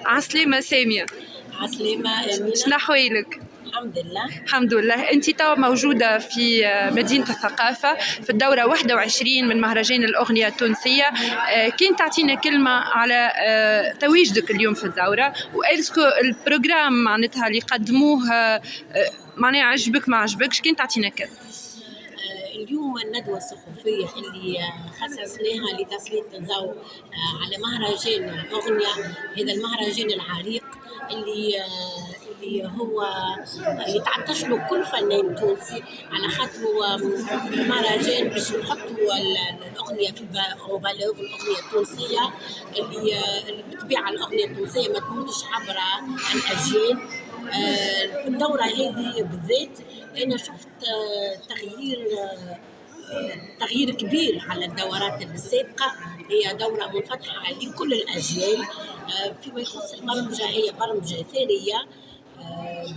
عسلامة سامية. عسلامة أمينة. شنو أحوالك؟ الحمد لله. الحمد لله. أنت توا موجودة في مدينة الثقافة في الدورة 21 من مهرجان الأغنية التونسية. كان تعطينا كلمة على تواجدك اليوم في الدورة، وإلسكو البروجرام معناتها اللي قدموه معناها عجبك ما عجبكش؟ كان تعطينا كلمة. اليوم الندوة الثقافية اللي خصصناها لتسليط الضوء على مهرجان الأغنية، هذا المهرجان العريق اللي هو يتعطش له كل فنان تونسي، على خاطر هو مهرجان باش نحطوا الأغنية في فالور، الأغنية التونسية اللي بالطبيعة الأغنية التونسية ما تموتش عبر الأجيال. في الدورة هذه بالذات أنا شفت تغيير كبير على الدورات السابقة. هي دورة منفتحة لكل الأجيال. فيما يخص البرمجة، هي برمجة ثانية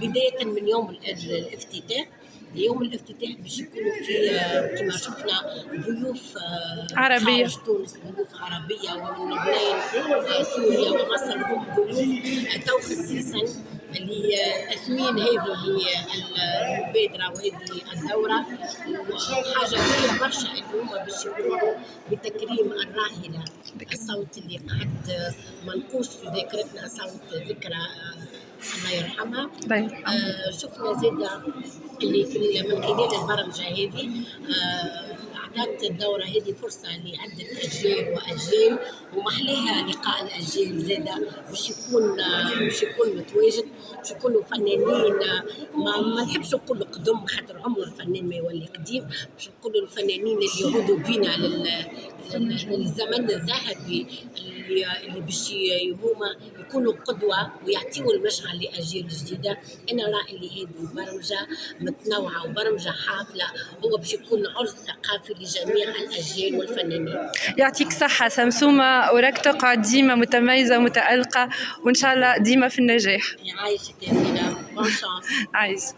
بداية من يوم الافتتاح. يوم الافتتاح باش يكونوا في كما شفنا ضيوف عربية، خارج تونس، ضيوف عربية ومن لبنان سوريا ومصر، هم ضيوف تو خصيصا لتثمين هذه المبادرة وهذه الدورة. وحاجة مهمة برشا اللي هما باش يقوموا بتكريم الراحلة الصوت اللي قعد منقوش في ذاكرتنا، صوت ذكرى الله يرحمها. شفنا زادة اللي من خلال البرمجة هذه أعطت الدورة هذه فرصة لعدة أجيال وأجيال، ومحلها لقاء الأجيال زادة باش يكون متواجد، باش يكونوا فنانين. ما نحبش نقول قدم خاطر عمر الفنان ما يولي قديم، باش نقولوا الفنانين اللي يعودوا بنا للزمن الذهبي اللي باش هما يكونوا قدوة ويعطيوا المشعل لأجيال جديدة. أنا رأيي اللي هذه برمجة متنوعة وبرمجة حافلة، هو باش يكون عرض ثقافي لجميع الأجيال والفنانين. يعطيك صحة سمسومة، وراك تقعد ديما متميزة ومتألقة، وإن شاء الله ديما في النجاح. يعيشك يا أمينة، بون شانس. عايش.